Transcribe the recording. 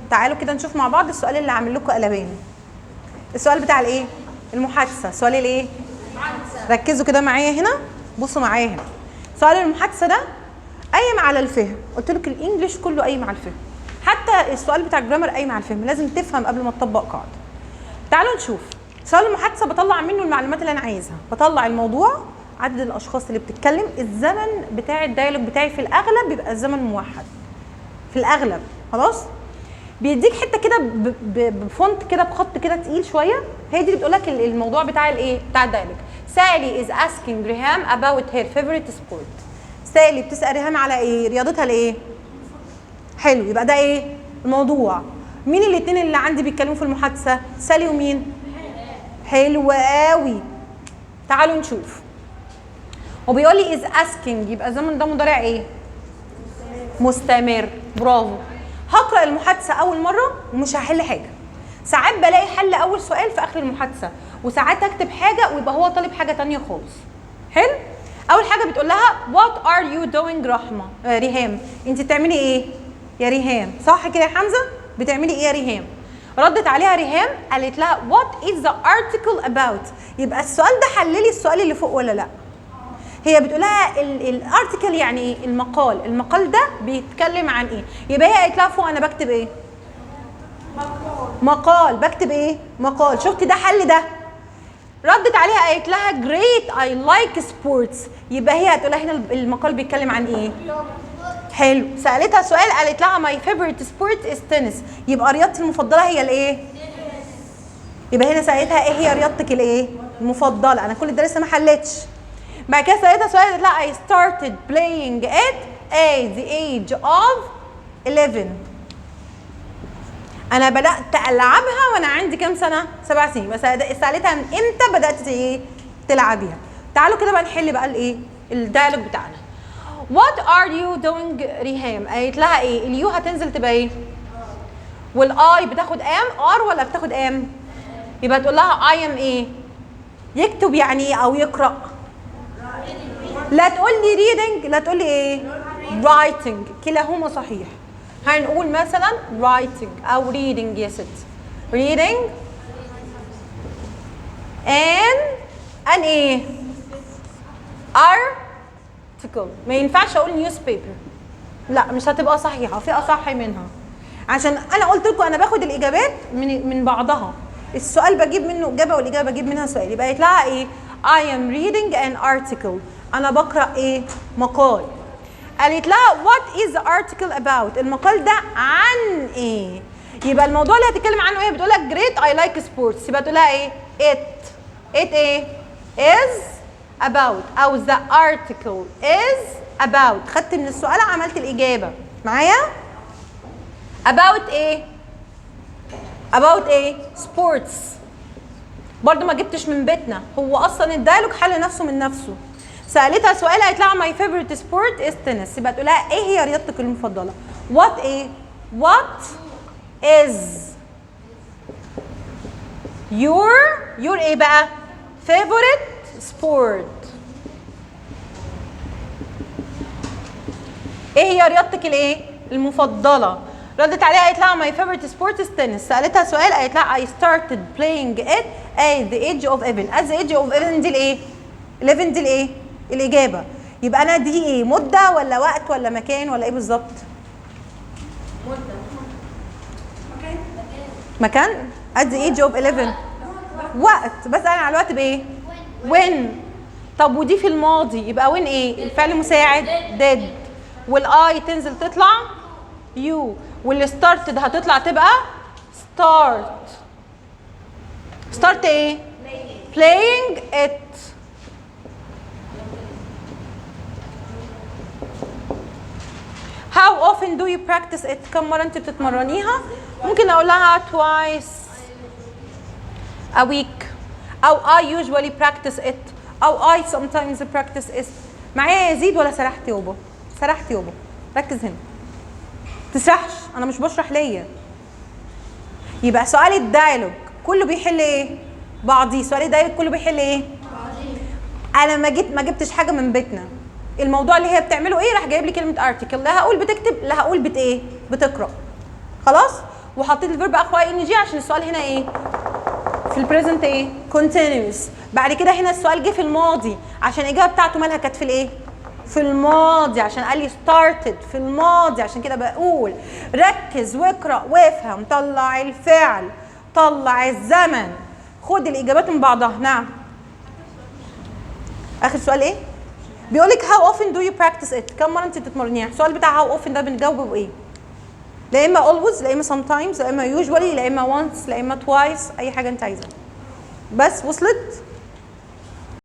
تعالوا كده نشوف مع بعض السؤال اللي عامل لكم قلبان. السؤال بتاع الايه؟ المحادثه. سؤال الايه؟ ركزوا كده معايا هنا، بصوا معايا هنا. سؤال المحادثه ده قايم على الفهم. قلت لك الانجليش كله قايم على الفهم، حتى السؤال بتاع الجرامر قايم على الفهم، لازم تفهم قبل ما تطبق قاعده. تعالوا نشوف سؤال المحادثه. بطلع منه المعلومات اللي انا عايزها، بطلع الموضوع، عدد الاشخاص اللي بتتكلم، الزمن بتاع الدايلوج بتاعي في الاغلب بيبقى الزمن موحد في الاغلب. خلاص، بيديك حته كده بفونت كده بخط كده تقيل شويه، هي دي اللي بتقول لك الموضوع بتاع الايه؟ بتاع الدايلوج. سالي is asking ريهام about her favorite sport. سالي بتسال ريهام على ايه؟ رياضتها الايه؟ حلو، يبقى ده ايه؟ الموضوع. مين الاثنين اللي عندي بيتكلموا في المحادثه؟ سالي ومين؟ حلو قوي. تعالوا نشوف. وبيقول لي is asking، يبقى الزمن ده مضارع ايه؟ مستمر. برافو. هقرأ المحادثة أول مرة ومش هحل حاجة. ساعات بلاقي حل أول سؤال في آخر المحادثة، وساعات أكتب حاجة ويبقى هو طالب حاجة تانية خالص. حلو؟ أول حاجة بتقول لها What are you doing ريهام؟ أنت بتعملي إيه؟ يا ريهام. صح كده يا حمزة؟ بتعملي إيه يا ريهام؟ ردت عليها ريهام قالت لها What is the article about؟ يبقى السؤال ده حللي السؤال اللي فوق ولا لأ؟ هي بتقولها الارتكل يعني ايه؟ المقال. المقال ده بيتكلم عن ايه؟ يبقى هي قالت لها فوق انا بكتب ايه؟ مقال. بكتب ايه؟ مقال. شفتي ده حل ده؟ ردت عليها قالت لها great I like sports. يبقى هي هتقول لها هنا المقال بيتكلم عن ايه؟ حلو. سالتها سؤال قالت لها my favorite sport is tennis. يبقى رياضتي المفضله هي الايه؟ يبقى هنا سالتها ايه هي رياضتك الايه؟ المفضله. انا كل ده لسه ما حلتش. بعد كده سألتها سؤال قالت لها I started playing it at the age of 11. أنا بدأت ألعبها وأنا عندي كام سنة؟ 7 سنين. بس سألتها إمتى بدأت إيه؟ تلعبيها. تعالوا كده بقى نحل بقى الإيه؟ الدايلوج بتاعنا. What are you doing ريهام؟ قالت لها إيه؟ اليو هتنزل تبقى إيه؟ والآي بتاخد am are ولا بتاخد am؟ يبقى تقول لها I am إيه؟ يكتب يعني إيه أو يقرأ؟ لا تقول لي reading، لا تقول لي ايه؟ writing. كلاهما صحيح. هنقول مثلا writing او reading يا ست. reading and ايه؟ article. ما ينفعش اقول newspaper، لا مش هتبقى صحيحه، في اصح منها. عشان انا قلت لكم انا باخد الاجابات من بعضها. السؤال بجيب منه اجابه والاجابه بجيب منها سؤال. يبقى قالت لها ايه؟ I am reading an article. أنا بقرأ إيه؟ مقال. قالت لها what is the article about؟ المقال ده عن إيه؟ يبقى الموضوع اللي هتتكلم عنه إيه؟ بتقول لك great I like sports. يبقى تقول لها إيه؟ it إيه؟ is about أو the article is about. خدت من السؤال عملت الإجابة معايا؟ about إيه؟ about إيه؟ sports. برضه ما جبتش من بيتنا، هو اصلا الدايلوج حل نفسه من نفسه. سالتها سؤال قالت لها my favorite sport is tennis. يبقى تقول لها ايه هي رياضتك المفضله؟ what ايه؟ what is your ايه بقى؟ favorite sport. ايه هي رياضتك الايه؟ المفضله. ردت عليها قالت لها my favorite sport is tennis. سالتها سؤال قالت لها I started playing it at the age of 11. at the age of 11 دي الايه؟ 11 دي الايه؟ الاجابه. يبقى انا دي ايه؟ مده ولا وقت ولا مكان ولا ايه بالظبط؟ مده. مكان. at the age of 11 وقت. بسال على الوقت بايه؟ when. طب ودي في الماضي يبقى when ايه؟ الفعل مساعد did. والاي تنزل تطلع يو، واللي ستارتد هتطلع تبقى ستارت. ستارت ايه؟ playing it. how often do you practice it؟ كم مرة انت بتتمرنيها؟ ممكن اقول لها twice a week او I usually practice it او I sometimes practice it. معايا يزيد ولا سرحت يابا؟ سرحت يابا، ركز هنا. تسرحش، انا مش بشرح ليا. يبقى سؤال الدايلوج كله بيحل ايه؟ بعضيه. سؤال الدايلوج كله بيحل ايه؟ بعضيه. انا ما جبتش حاجه من بيتنا. الموضوع اللي هي بتعمله ايه؟ راح جايب لي كلمه ارتكل. لا هقول بتكتب لا هقول ايه؟ بتقرا. خلاص. وحطيت الفيرب اخويا ان جي عشان السؤال هنا ايه في البريزنت ايه continuous. بعد كده هنا السؤال جه في الماضي عشان الاجابه بتاعته مالها كانت في الايه في الماضي، عشان قال لي started في الماضي. عشان كده بقول ركز واقرا وافهم، طلع الفعل، طلع الزمن، خد الاجابات من بعضها. نعم. اخر سؤال ايه؟ بيقول لك how often do you practice it؟ كم مره انت بتتمرنيها؟ السؤال بتاع how often ده بنجاوبه بايه؟ لا اما always، لا اما sometimes، لا اما usually، لا اما once، لا اما twice، اي حاجه انت عايزها. بس وصلت؟